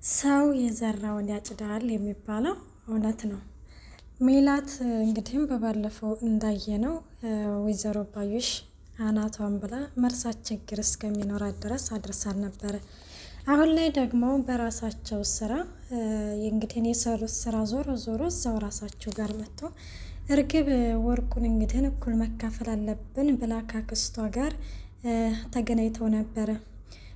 ሰው የዘራውን ያጭዳል የሚባለው እውነት ነው። ሜላት እንግዲህም በባለፈው እንዳየነው ወይዘሮ ባዩሽ አናቷን ብላ መርሳት ችግር እስከሚኖራት ድረስ አድርሳል ነበረ። አሁን ላይ ደግሞ በራሳቸው ስራ እንግዲህ የሰሩት ስራ ዞሮ ዞሮ እዛው ራሳቸው ጋር መጥቶ እርግብ ወርቁን እንግዲህ እኩል መካፈል አለብን ብላ ካክስቷ ጋር ተገናኝተው ነበረ።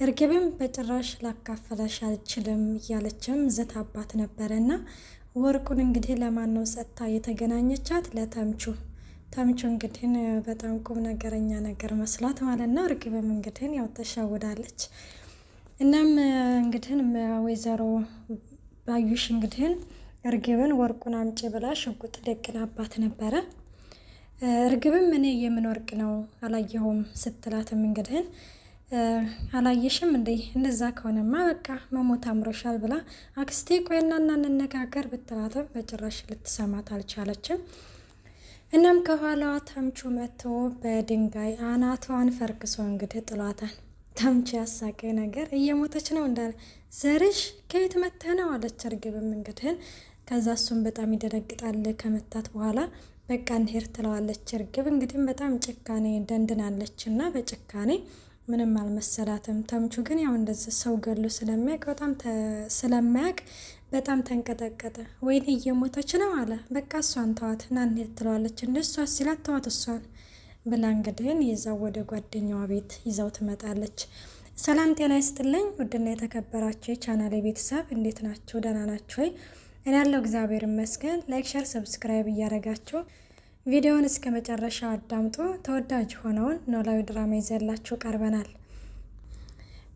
እርግብም በጭራሽ ላካፈለሽ አልችልም እያለችም ዝታባት ነበረ እና ወርቁን እንግዲህ ለማን ነው ሰጥታ የተገናኘቻት? ለተምቹ። ተምቹ እንግዲህ በጣም ቁም ነገረኛ ነገር መስላት ማለት ነው። እርግብም እንግዲህ ያው ተሸውዳለች። እናም እንግዲህ ወይዘሮ ባዩሽ እንግዲህ እርግብን ወርቁን አምጪ ብላ ሽጉጥ ደቅናባት ነበረ። እርግብም እኔ የምን ወርቅ ነው አላየሁም ስትላትም እንግዲህ አላየሽም እንዴ? እንደዛ ከሆነማ በቃ መሞት አምሮሻል ብላ አክስቴ ቆይና እንነጋገር ብትላትም በጭራሽ ልትሰማት አልቻለችም። እናም ከኋላዋ ተምቹ መጥቶ በድንጋይ አናቷን ፈርክሶ እንግዲህ ጥሏታል። ተምቹ ያሳቀ ነገር እየሞተች ነው እንዳለ ዘርሽ ከየት መጥተህ ነው አለች። እርግብም እንግዲህ ከዛ እሱም በጣም ይደነግጣል ከመታት በኋላ በቃ እንሄድ ትለዋለች። እርግብ እንግዲህ በጣም ጭካኔ ደንድናለች እና በጭካኔ ምንም አልመሰላትም። ተምቹ ግን ያው እንደዚህ ሰው ገሎ ስለማያውቅ በጣም ተንቀጠቀጠ። ወይኔ እየሞተች ነው አለ። በቃ እሷን ተዋት ና እንሂድ ትለዋለች። እንደሷ ሲላት ተዋት እሷን ብላ እንግዲህ ይዛው ወደ ጓደኛዋ ቤት ይዛው ትመጣለች። ሰላም ጤና ይስጥልኝ ውድና የተከበራችሁ የቻናሌ ቤተሰብ እንዴት ናችሁ? ደህና ናችሁ ወይ? እኔ ያለው እግዚአብሔር ይመስገን። ላይክ፣ ሸር፣ ሰብስክራይብ እያደረጋችሁ ቪዲዮውን እስከ መጨረሻ አዳምጡ። ተወዳጅ ሆነውን ኖላዊ ድራማ ይዘላችሁ ቀርበናል።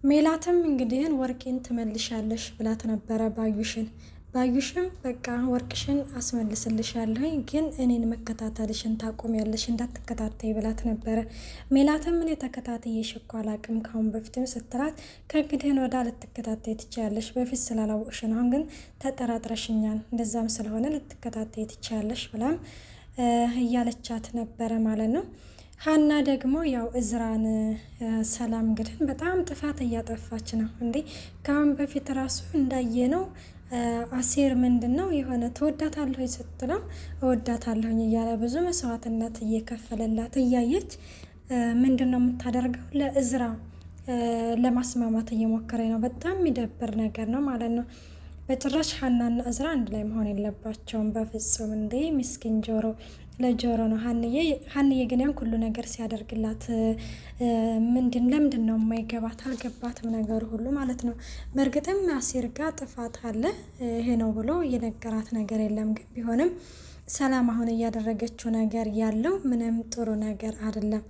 ሜላትም እንግዲህ ወርቄን ትመልሻለሽ ብላት ነበረ ባዩሽን። ባዩሽም በቃ ወርቅሽን አስመልስልሻለሁ ግን እኔን መከታተልሽን ታቆሚያለሽ እንዳትከታተይ ብላት ነበረ። ሜላትም እኔ ተከታተይሽ እኮ አላቅም ካሁን በፊትም ስትላት ከእንግዲህ ወዳ ልትከታተይ ትችያለሽ፣ በፊት ስላላወቅሽ ነው፣ አሁን ግን ተጠራጥረሽኛል፣ እንደዛም ስለሆነ ልትከታተይ ትችያለሽ ብላም እያለቻት ነበረ ማለት ነው። ሀና ደግሞ ያው እዝራን ሰላም እንግዲህ በጣም ጥፋት እያጠፋች ነው እንዴ። ካሁን በፊት ራሱ እንዳየ ነው አሴር ምንድን ነው የሆነ ተወዳታለሁ ስትለው እወዳታለሁኝ እያለ ብዙ መስዋዕትነት እየከፈለላት እያየች ምንድን ነው የምታደርገው? ለእዝራ ለማስማማት እየሞከረ ነው። በጣም የሚደብር ነገር ነው ማለት ነው። በጭራሽ ሀናና እዝራ አንድ ላይ መሆን የለባቸውም በፍጹም። እንዴ ምስኪን ጆሮ ለጆሮ ነው። ሀንዬ ግን ያን ሁሉ ነገር ሲያደርግላት ለምንድን ነው የማይገባት? አልገባትም ነገሩ ሁሉ ማለት ነው። በእርግጥም አሴር ጋር ጥፋት አለ፣ ይሄ ነው ብሎ የነገራት ነገር የለም። ግን ቢሆንም ሰላም አሁን እያደረገችው ነገር ያለው ምንም ጥሩ ነገር አይደለም።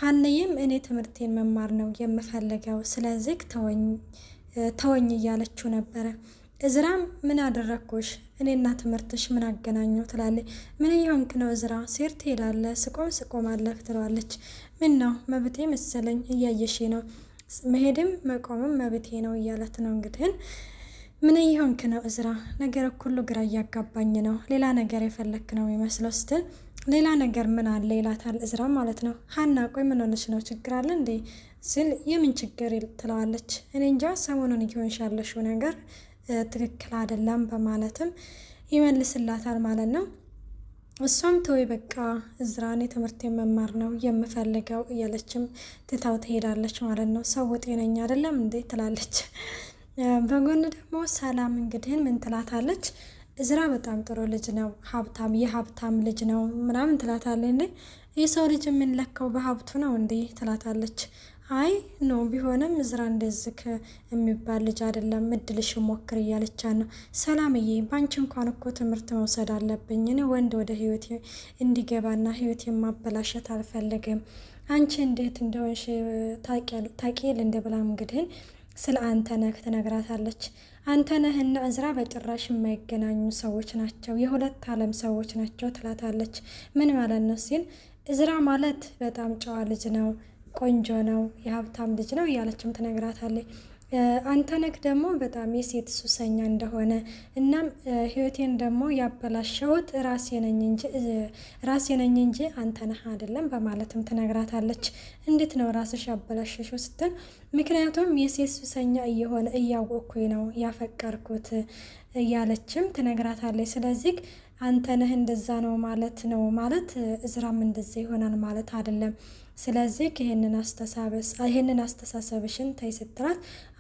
ሀንዬም እኔ ትምህርቴን መማር ነው የምፈልገው፣ ስለዚህ ተወኝ እያለችው ነበረ። እዝራም ምን አደረግኩሽ? እኔና ትምህርትሽ ምን አገናኘው? ትላለች። ምን እየሆንክ ነው እዝራ? ሴር ትሄዳለህ፣ ስቆም አለህ ትለዋለች። ምን ነው መብቴ መሰለኝ፣ እያየሽ ነው፣ መሄድም መቆምም መብቴ ነው እያለት ነው። እንግዲህ ምን እየሆንክ ነው እዝራ? ነገር ሁሉ ግራ እያጋባኝ ነው፣ ሌላ ነገር የፈለክ ነው የሚመስለው ስትል ሌላ ነገር ምን አለ ይላታል እዝራ ማለት ነው። ሀና ቆይ ምን ሆነች ነው? ችግር አለ እንዴ ስል የምን ችግር ትለዋለች። እኔ እንጃ ሰሞኑን እየሆንሽ ያለሽው ነገር ትክክል አይደለም በማለትም ይመልስላታል ማለት ነው። እሷም ተወይ በቃ እዝራኔ ትምህርት መማር ነው የምፈልገው እያለችም ትታው ትሄዳለች ማለት ነው። ሰው ጤነኛ አይደለም እንዴ ትላለች። በጎን ደግሞ ሰላም እንግዲህ ምን ትላታለች? እዝራ በጣም ጥሩ ልጅ ነው፣ የሀብታም ልጅ ነው ምናምን ትላታለች። እንዴ የሰው ልጅ የምንለካው በሀብቱ ነው እንዴ ትላታለች። አይ ኖ ቢሆንም እዝራ እንደዚህ የሚባል ልጅ አይደለም፣ እድልሽ ሞክር እያለቻት ነው። ሰላምዬ ባንቺ እንኳን እኮ ትምህርት መውሰድ አለብኝ፣ እኔ ወንድ ወደ ህይወቴ እንዲገባና ህይወቴ ማበላሸት አልፈልግም። አንቺ እንዴት እንደሆንሽ ታቂል እንደ ብላም እንግዲህ ስለ አንተነህ ትነግራታለች። አንተነህና እዝራ በጭራሽ የማይገናኙ ሰዎች ናቸው፣ የሁለት ዓለም ሰዎች ናቸው ትላታለች። ምን ማለት ነው ሲል እዝራ ማለት በጣም ጨዋ ልጅ ነው፣ ቆንጆ ነው፣ የሀብታም ልጅ ነው እያለችም ትነግራታለች። አንተነህ ደግሞ በጣም የሴት ሱሰኛ እንደሆነ እናም ህይወቴን ደግሞ ያበላሸሁት ራሴ ነኝ እንጂ አንተነህ አይደለም በማለትም ትነግራታለች። እንዴት ነው ራስሽ ያበላሸሽው ስትል ምክንያቱም የሴት ሱሰኛ እየሆነ እያወቅኩኝ ነው ያፈቀርኩት እያለችም ትነግራታለች። ስለዚህ አንተነህ እንደዛ ነው ማለት እዝራም እንደዛ ይሆናል ማለት አይደለም። ስለዚህ ይሄንን አስተሳሰብሽን ተይ ስትላት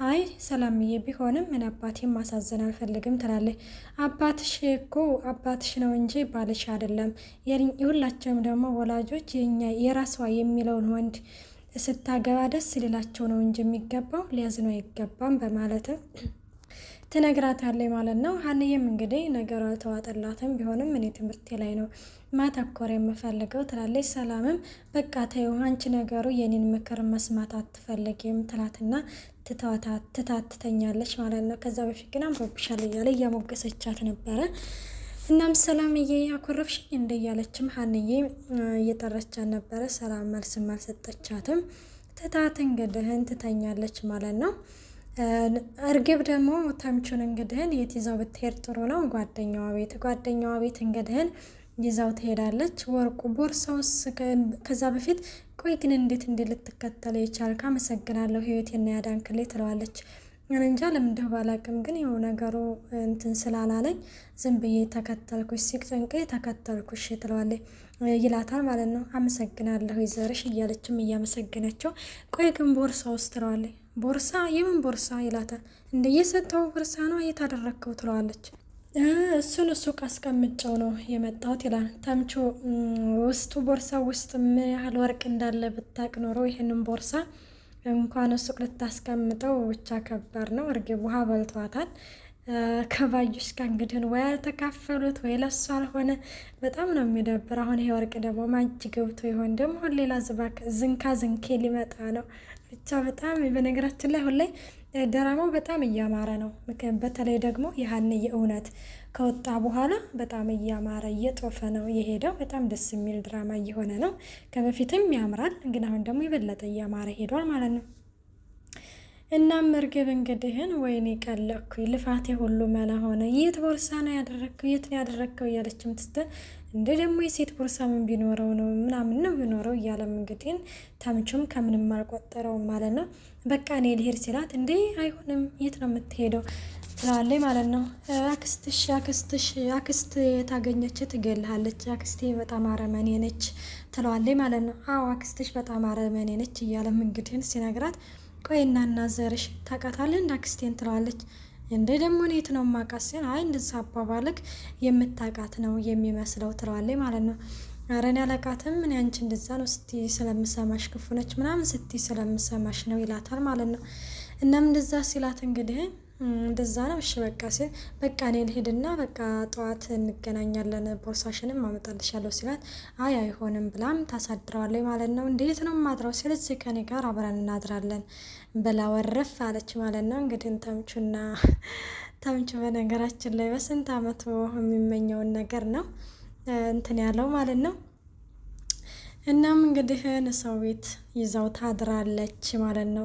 አይ ሰላምዬ ቢሆንም ምን አባቴን ማሳዘን አልፈልግም ትላለች። አባትሽ እኮ አባትሽ ነው እንጂ ባልሽ አይደለም። የሁላቸውም ደግሞ ወላጆች የራሷ የሚለውን ወንድ ስታገባ ደስ ሊላቸው ነው እንጂ የሚገባው ሊያዝኑ አይገባም በማለትም ትነግራታለች ማለት ነው። ሀንዬም እንግዲህ ነገሩ አልተዋጠላትም። ቢሆንም እኔ ትምህርቴ ላይ ነው ማተኮር የምፈልገው ትላለች። ሰላምም በቃ ተይው አንቺ ነገሩ የኔን ምክር መስማት አትፈልጊም ትላትና ትታትተኛለች ማለት ነው። ከዛ በፊት ግን አምሮብሻል እያለ እያሞገሰቻት ነበረ። እናም ሰላምዬ ያኮረፍሽኝ እንደ እያለችም ሀንዬ እየጠረቻት ነበረ። ሰላም መልስም አልሰጠቻትም። ትታት እንግዲህን ትተኛለች ማለት ነው። እርግብ ደግሞ ተምቹን እንግዲህን የት ይዘው ብትሄድ ጥሩ ነው? ጓደኛዋ ቤት እንግዲህን ይዛው ትሄዳለች። ወርቁ ቦርሳውስ ከዛ በፊት ቆይ ግን እንዴት ልትከተለ የቻልክ? አመሰግናለሁ ህይወቴን ያዳንክልኝ ትለዋለች። እንጃ ለምንድነው ባላቅም ግን የሆነ ነገሩ እንትን ስላላለኝ ዝም ብዬ ተከተልኩሽ፣ ሲጨንቀኝ ተከተልኩሽ ትለዋለች ይላታል ማለት ነው። አመሰግናለሁ ይዘርሽ እያለችም እያመሰገነችው ቆይ ግን ቦርሳ ውስጥ ትለዋለች። ቦርሳ የምን ቦርሳ ይላታል። እንደየሰጠው ቦርሳ ነው እየታደረከው ትለዋለች። እሱን ሱቅ አስቀምጨው ነው የመጣሁት ይላል ተምቹ። ውስጡ ቦርሳ ውስጥ ምን ያህል ወርቅ እንዳለ ብታቅ ኖሮ ይህንን ቦርሳ እንኳን ሱቅ ልታስቀምጠው ብቻ ከባድ ነው። እርግብ ውሃ በልቷታል። ከባዩሽ ጋር እንግዲህ ወይ ያልተካፈሉት ወይ ለሱ አልሆነ። በጣም ነው የሚደብር። አሁን ይሄ ወርቅ ደግሞ ማጅ ገብቶ ይሆን ደግሞ ሌላ ዝንኬ ሊመጣ ነው። ብቻ በጣም በነገራችን ላይ አሁን ላይ ድራማው በጣም እያማረ ነው። በተለይ ደግሞ የሀንዬ እውነት ከወጣ በኋላ በጣም እያማረ እየጦፈ ነው የሄደው። በጣም ደስ የሚል ድራማ እየሆነ ነው። ከበፊትም ያምራል፣ ግን አሁን ደግሞ የበለጠ እያማረ ሄዷል ማለት ነው። እናም እርግብ እንግዲህን ወይኔ ቀለኩኝ ልፋቴ ሁሉ መላ ሆነ። የት ቦርሳ ነው ያደረግከው? የት ነው ያደረግከው? እያለችም ትስተን እንደ ደግሞ የሴት ቦርሳ ምን ቢኖረው ነው ምናምን ነው ቢኖረው እያለም እንግዲህን ተምቹም ከምንም አልቆጠረውም ማለት ነው። በቃ እኔ ልሄድ ሲላት እንዴ አይሆንም የት ነው የምትሄደው ትላለች ማለት ነው። አክስት የታገኘች ትገልሃለች፣ አክስቴ በጣም አረመኔ ነች ትለዋለች ማለት ነው። አዎ አክስትሽ በጣም አረመኔ ነች እያለም እንግዲህን ሲነግራት ቆይና እናዘርሽ ታውቃታለህ እንደ አክስቴን ትለዋለች። እንደ ደግሞ እኔት ነው ማቃስ ሲል አይ እንደዛ አባባልክ የምታውቃት ነው የሚመስለው ትለዋለች ማለት ነው። ኧረ እኔ አላውቃትም እኔ አንቺ እንደዛ ነው ስትይ ስለምሰማሽ ክፉ ነች ምናምን ስትይ ስለምሰማሽ ነው ይላታል ማለት ነው። እናም እንደዛ ሲላት እንግዲህ እንደዛ ነው እሺ በቃ ሲል በቃ እኔ ልሄድና በቃ ጠዋት እንገናኛለን ቦርሳሽንም አመጣልሻለሁ ሲላት አይ አይሆንም ብላም ታሳድረዋለች ማለት ነው። እንዴት ነው ማድረው? ስለዚህ ከኔ ጋር አብረን እናድራለን ብላ ወረፍ አለች ማለት ነው። እንግዲህ ተምቹ በነገራችን ላይ በስንት አመቱ የሚመኘውን ነገር ነው እንትን ያለው ማለት ነው። እናም እንግዲህ ሰው ቤት ይዛው ታድራለች ማለት ነው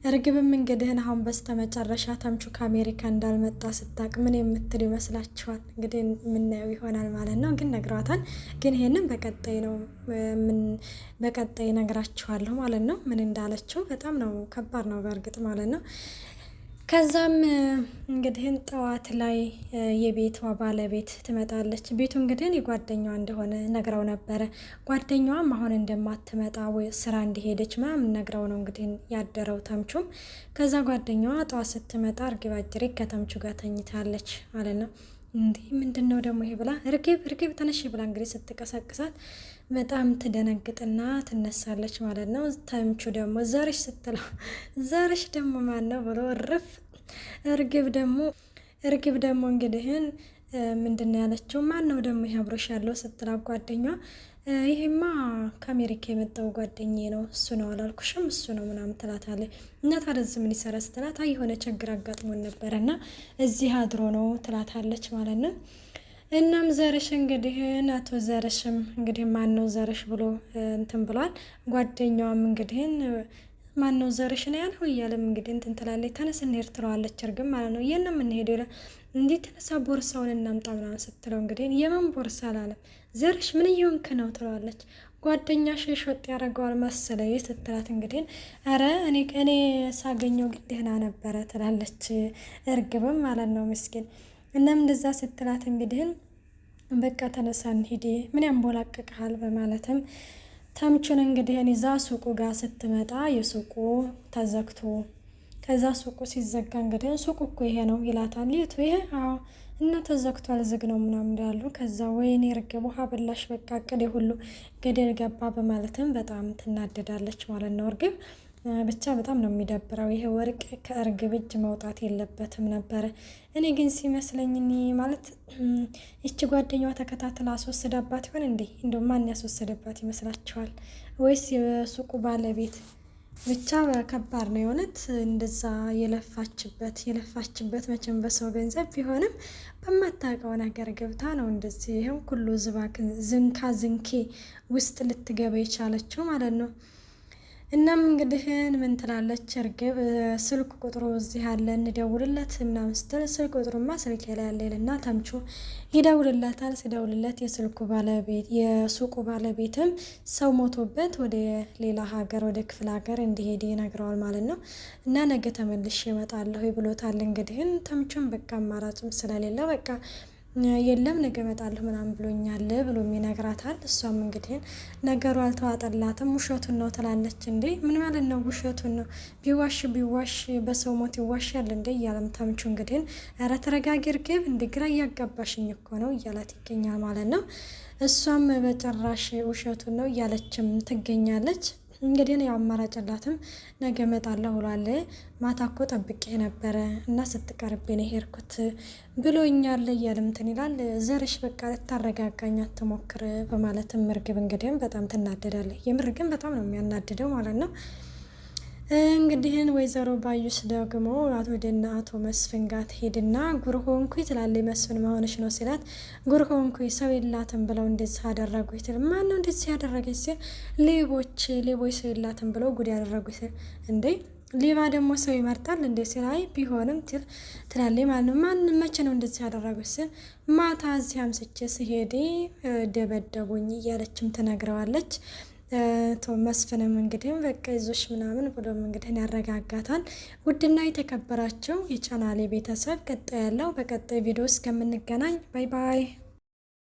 እርግብም እንግዲህን አሁን በስተመጨረሻ ተምቹ ከአሜሪካ እንዳልመጣ ስታቅ ምን የምትል ይመስላችኋል? እንግዲህ የምናየው ይሆናል ማለት ነው። ግን ነግሯታል። ግን ይሄንን በቀጣይ ነግራችኋለሁ ማለት ነው። ምን እንዳለችው በጣም ነው ከባድ ነው በእርግጥ ማለት ነው። ከዛም እንግዲህን ጠዋት ላይ የቤቷ ባለቤት ትመጣለች። ቤቱ እንግዲህን የጓደኛዋ እንደሆነ ነግራው ነበረ። ጓደኛዋም አሁን እንደማትመጣ ወይ ስራ እንደሄደች ምናምን ነግራው ነው እንግዲህ ያደረው ተምቹም። ከዛ ጓደኛዋ ጠዋት ስትመጣ እርግብ አጅሬ ከተምቹ ጋር ተኝታለች ማለት ነው። እንዲህ ምንድን ነው ደግሞ ይሄ ብላ እርግብ ተነሽ ብላ እንግዲህ ስትቀሰቅሳት በጣም ትደነግጥና ትነሳለች ማለት ነው። ተምቹ ደግሞ ዘርሽ ስትለው ዘርሽ ደግሞ ማን ነው ብሎ እርፍ። እርግብ ደግሞ እንግዲህን ምንድን ነው ያለችው? ማን ነው ደግሞ ይሄ አብሮሽ ያለው ስትላት ጓደኛዋ ይሄማ ከአሜሪካ የመጣው ጓደኛዬ ነው እሱ ነው አላልኩሽም እሱ ነው ምናምን ትላታለች። እና ታዲያ ምን ይሰራ ስትላት አይ የሆነ ችግር አጋጥሞን ነበረና እዚህ አድሮ ነው ትላታለች ማለት ነው። እናም ዘርሽ እንግዲህ አቶ ዘርሽም እንግዲህ ማን ነው ዘርሽ ብሎ እንትን ብሏል። ጓደኛዋም እንግዲህ ማን ነው ዘርሽ ነው ያልኸው እያለም እንግዲህ እንትን ትላለች። ተነስ እንሄድ ትለዋለች እርግብ ማለት ነው። የት ነው የምንሄደው ይላል። እንዴት ተነሳ ቦርሳውን እናምጣ ምናምን ስትለው እንግዲህ የምን ቦርሳ አላለም። ዘርሽ ምን እየሆንክ ነው ትለዋለች። ጓደኛሽ ሾጥ ያደርገዋል መሰለኝ ስትላት እንግዲህ አረ እኔ ሳገኘው ግን ደህና ነበረ ትላለች እርግብም ማለት ነው ምስኪን። እናም እንደዛ ስትላት እንግዲህ በቃ ተነሳን ሂዴ ምን ያንቦላቅቅሃል በማለትም ተምቹን እንግዲህ እዛ ሱቁ ጋር ስትመጣ የሱቁ ተዘግቶ ከዛ ሱቁ ሲዘጋ እንግዲህ ሱቁ እኮ ይሄ ነው ይላታል። የቱ ይሄ? አዎ እና ተዘግቷል ዝግ ነው ምናምን ያሉ። ከዛ ወይኔ እርግብ ውሃ በላሽ በቃ እቅዴ ሁሉ ገደል ገባ በማለትም በጣም ትናደዳለች ማለት ነው እርግብ። ብቻ በጣም ነው የሚደብረው። ይሄ ወርቅ ከእርግብ እጅ መውጣት የለበትም ነበረ። እኔ ግን ሲመስለኝ ማለት ይቺ ጓደኛዋ ተከታትላ አስወስዳባት ይሆን እንዴ? እንደው ማን ያስወሰደባት ይመስላችኋል? ወይስ የሱቁ ባለቤት? ብቻ ከባድ ነው የሆነት እንደዛ የለፋችበት መቼም በሰው ገንዘብ ቢሆንም በማታውቀው ነገር ገብታ ነው እንደዚህ ይሄው ሁሉ ዝንካ ዝንኬ ውስጥ ልትገባ የቻለችው ማለት ነው። እናም እንግዲህ ምን ትላለች እርግብ ስልክ ቁጥሩ እዚህ አለ እንደውልለት ምናምን ስትል ስልክ ቁጥሩማ ስልክ ላይ ያለ ይልና ተምቹ ይደውልላታል። ሲደውልለት የሱቁ ባለቤትም ሰው ሞቶበት ወደ ሌላ ሀገር ወደ ክፍለ ሀገር እንዲሄድ ይነግረዋል ማለት ነው። እና ነገ ተመልሼ እመጣለሁ ብሎታል። እንግዲህ ተምቹም በቃ አማራጭም ስለሌለ በቃ የለም ነገ እመጣለሁ ምናምን ብሎኛል ብሎ ይነግራታል። እሷም እንግዲህ ነገሩ አልተዋጠላትም። ውሸቱን ነው ትላለች። እንዴ ምን ማለት ነው ውሸቱን ነው? ቢዋሽ በሰው ሞት ይዋሻል እንዴ እያለም ተምቹ እንግዲህ ኧረ ተረጋጊ እርግብ እንደ ግራ እያጋባሽኝ እኮ ነው እያላት ይገኛል ማለት ነው። እሷም በጭራሽ ውሸቱን ነው እያለችም ትገኛለች። እንግዲህ ያው አማራጭላትም ነገ እመጣለሁ ብሏል። ማታ እኮ ጠብቄ ነበረ እና ስትቀርብኝ ነው ሄድኩት ብሎኛል እያለም እንትን ይላል። ዘርሽ በቃ ልታረጋጋኝ አትሞክር በማለትም እርግብ እንግዲህ በጣም ትናደዳለች። የምር ግን በጣም ነው የሚያናድደው ማለት ነው። እንግዲህ ወይዘሮ ባዩሽ ደግሞ አቶ መስፍን ጋር ትሄድና ጉርሆንኩኝ ትላለች። መስፍን መሆንሽ ነው ሲላት ጉርሆንኩኝ ሰው የላትም ብለው እንደዚህ አደረጉ ይትል። ማን ነው እንደዚህ ያደረገች ሲል ሌቦች ሰው የላትም ብለው ጉድ ያደረጉት እንዴ ሌባ ደግሞ ሰው ይመርጣል እንዴ ሲል አይ ቢሆንም ትላለች ማለት ነው። ማን መቼ ነው እንደዚህ ያደረጉት ሲል ማታ እዚህ አምስቼ ስሄድ ደበደቡኝ እያለችም ትነግረዋለች። መስፍንም እንግዲህ በቃ ይዞሽ ምናምን ብሎም እንግዲህ ያረጋጋታል። ውድና የተከበራቸው የቻናሌ ቤተሰብ ቀጣይ ያለው በቀጣይ ቪዲዮ እስከምንገናኝ ባይ ባይ።